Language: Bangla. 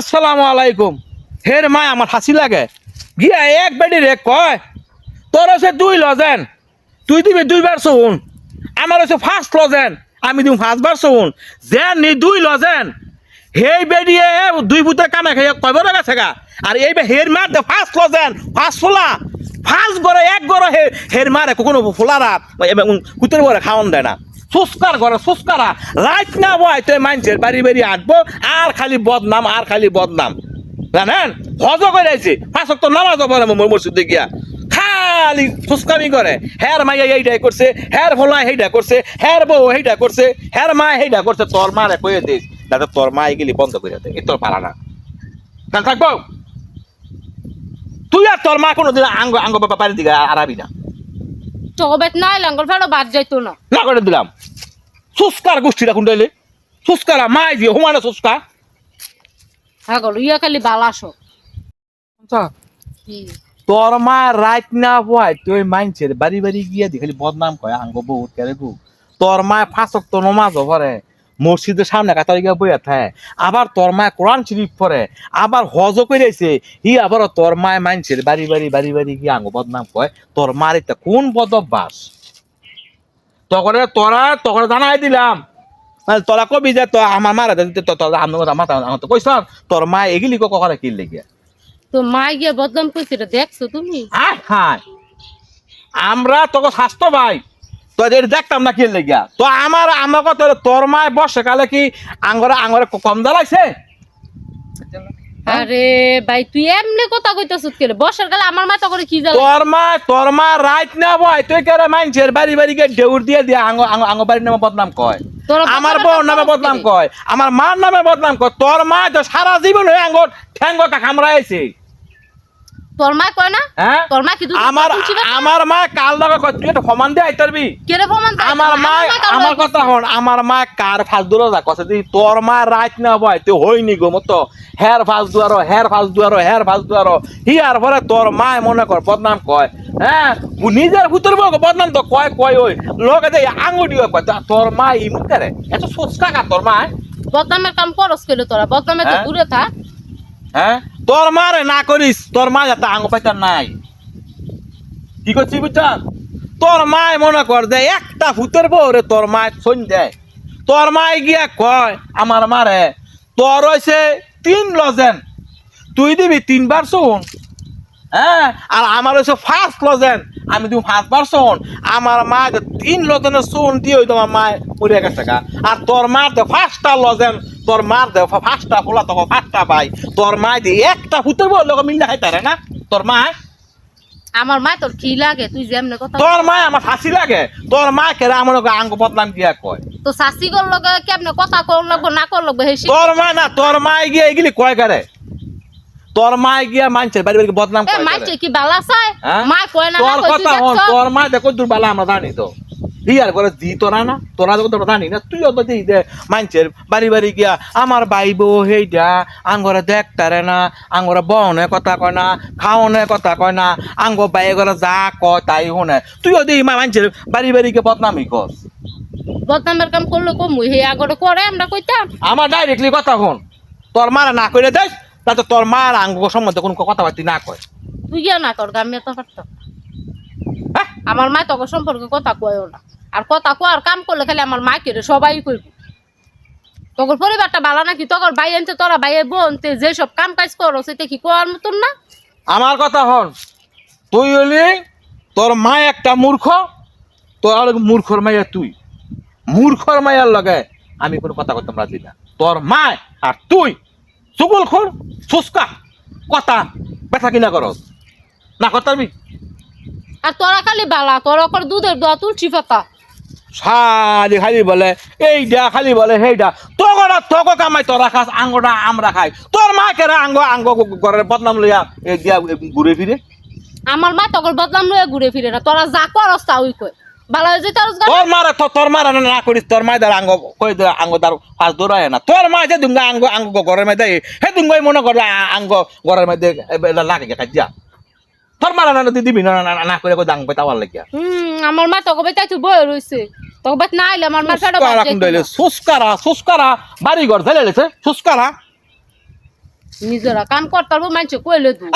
আসসালামু আলাইকুম। হের মা আমার হাসি লাগে গিয়া এক বেডি রে কয় তোর হচ্ছে 2 লজেন, তুই দিবি 2বার চুন। আমার হচ্ছে 1 লজেন, আমি দিব 5বার চুন। যে নি 2 লজেন হেই বেডিয়ে 2 বুতে কামে খাই কয়বার গেছে গা। আর এই হের মার দে 5 লজেন 5 ফোলা 5 গড়ে 1 গড়ে হের মারে কোনো ফোলারা কুতের বরে খাওয়ান দেয় না। সুস্কার করে সুস্কারা রাইট না বয় তুই মানুষের বাড়ি বাড়ি আটবো আর খালি বদনাম আর খালি বদনাম জানেন। হজ করে আইছে 5 ওয়াক্ত নামাজ পড়ে মসজিদে গিয়া খালি ফুসকামি করে। হের মাইয়া এইটাই করছে, হের ফলা সেইটা করছে, হের বউ সেইটা করছে, হের মা সেইটা করছে। তোর মারে কয়ে দিস যাতে তোর মা এগুলি বন্ধ করে দে, এ তোর পারা না কাল থাকবো। তুই আর তোর মা কোনোদিন আঙ্গ আঙ্গ বাড়ির দিকে আরাবি না। চকবেত নাই লাঙ্গল ফেলো বাদ যাইতো না। না করে দিলাম সুস্কার গোষ্ঠীটা কোনটাইলে সুস্কারা মাই দিয়ে হুমানে সুস্কা। হ্যাঁ গো ইয়া খালি বালাসো কি তোর মা রাইট না হয় তুই মাইনছের বাড়ি বাড়ি গিয়া দি খালি বদনাম কয় আঙ্গ বহুত কেরে গু। তোর মা 5 ওয়াক্ত নামাজ পড়ে, মসজিদের সামনে কাতার গিয়া বইয়া থাকে। আবার তোর মা কোরআন শরীফ পড়ে, আবার হজ কইরাইছে। হি আবার তোর মা মাইনছের বাড়ি বাড়ি গিয়া আঙ্গ বদনাম কয়। তোর মার এটা কোন বদভ্যাস? তখন জানাই দিলাম তোরা কবি যে তো আমার মারা আমার তো কইস তোর মা এগুলি কখনো কিল লেগে। তো মাই গিয়া বদনাম কইছে রে দেখছো তুমি? হ্যাঁ আমরা তোকে স্বাস্থ্য ভাই তো দেখতাম না কিল লেগিয়া। তো আমার কথা তোর মায় বর্ষাকালে কি আঙ্গরে কম জ্বালাইছে? আরে ভাই তুই এমনি কথা কইতাছিস কেন? বর্ষার কালে আমার মাথা করে কি জ্বালা? তোর মা রাইট না বয় তুই কেরে মাইনছের বাড়ি গিয়ে ডেউর দিয়ে আঙ্গ বাড়ির নামে বদনাম কয়, আমার বউর নামে বদনাম কয়, আমার মার নামে বদনাম কয়। তোর মা তো সারা জীবন হয়ে আঙ্গ ঠ্যাঙ্গটা কামড়াইছে। তোর মা কয় না? হ্যাঁ তোর মা কি তুই আমার মা কাল দাবে কয় তুই একটা ফমান দিয়ে আইতারবি। কেরে ফমান? আমার কথা হন, আমার মা কার ফাঁস দূর যা কছে তোর মা রাইট না বয় তুই হইনি গো মতো হের ফাঁস দুয়ারো হিয়ার পরে তোর মা মনে কর বদনাম কয়। হ্যাঁ নিজের ভূতের বদনাম তো কয় ওই লোকে যে আঙুলি কয় তোর মা ইমুন করে এত সোচকা কা তোর মা। বদনামের কাম করস কেন তোরা? বদনামে তো দূরে থাক। হ্যাঁ তোর মারে না করিস, তোর মা যাতে আঙ্গ পাইতার নাই। কি করছি বুঝছ? তোর মায় মনে কর যে একটা ভূতের বউরে তোর মায় শোন দেয়। তোর মায় গিয়া কয় আমার মারে তোর হয়েছে 3 লজেন, তুই দিবি 3বার চুন। হ্যাঁ আর আমার হচ্ছে 1 লজেন, আমি দিব 5বার চুন। আমার মা 3 লজেনের চুন দিয়ে তোমার মায় মরিয়া গেছে গা। আর তোর মার দে 5টা লজেন, তোর মার দে 5টা ফোলা তখন 5টা পাই। তোর মা দিয়ে একটা ভূতের বউ লোক মিললে খাইতারে না তোর মা। আমার মা তোর কি লাগে? তুই যেমনে কথা তোর মা আমার হাসি লাগে। তোর মা কেরা আমার আঙ্গ বদনাম দিয়া কয়। তো শাসি কর লগে কেমনে কথা কর লাগবো না কর লাগবো হেসি? তোর মা না তোর মা গিয়া এগুলি কয় করে। তোর মা গিয়া মানছে বাড়ি বদনাম এ কয়। মাইছে কি বালা চাই? মা কয় না তোর কথা হন, তোর মা দেখো দূর বালা আমরা জানি তো। হিয়ার করে দি তোরা না, তোরা যখন তোরা জানি না তুইও তো দিই দে মানছের বাড়ি গিয়া আমার ভাই বউ হেইটা আঙ্গরে দেখতারে না, আঙ্গরে বহনে কথা কয় না, খাওনে কথা কয় না, আঙ্গ বাইয়ে করে যা কয় তাই শুনে। তুইও দিই মানছের বাড়ি গিয়ে বদনামি কর। বদনামের কাম করলে কমুই হে আগরে করে আমরা কইতাম। আমার ডাইরেক্টলি কথা হন, তোর মারা না করে দেখ তাতে তোর মার আঙ্গ সম্বন্ধে কোনো কথাবার্তি না কয়। তুই গিয়া না কর আমি তো পারতাম। আমার মা তোকে সম্পর্কে কথা কয়ও না। আর কথা কয়ার কাম করলে খালি আমার মা কেড়ে সবাই কইব তোর পরিবারটা ভালো নাকি? তোর ভাই আনতে তোরা ভাই বোন যেসব কাম কাজ করো সেটা কি কোয়ার মতন না? আমার কথা হন, তুই হলি তোর মা একটা মূর্খ, তোর মূর্খর মাইয়া তুই। মূর্খর মাইয়ার লগে আমি কোনো কথা করতাম রাজি না। তোর মা আর তুই চুকুল খোর সুস্কা কথা ব্যথা কিনা করস না করতারবি। আর তোরা খালি বালা তোর ওপর দুধের দোয়া তুলছি পাতা সারি খালি বলে এইটা খালি বলে সেইটা। তোকে কামাই তোরা খাস, আঙ্গটা আমরা খাই। তোর মা কেরা আঙ্গ ঘরের বদনাম লইয়া দিয়া ঘুরে ফিরে। আমার মা তোর বদনাম লইয়া ঘুরে ফিরে না। তোরা যা করস তা ওই কই ভালো হয়ে যেতে তোর মারা না করিস। তোর মায় দ্বার আঙ্গ কই আঙ্গ দ্বার ফাঁস দৌড়ায় না। তোর মা যে দুঙ্গা আঙ্গ ঘরের মধ্যে হে দুঙ্গাই মনে করে আঙ্গ ঘরের মধ্যে লাগে কাজিয়া। তোর মারা না দিবি না করে দাং পাই তাওয়ার লাগিয়া। আমার মা তোকে বেতাই তুই বই রইছে তোকে বেত না আইলে আমার মা ফেড়া সুস্কারা বাড়ি ঘর ঝেলে লেছে সুস্কারা। নিজেরা কাম করতারবো মানুষ কইলে দু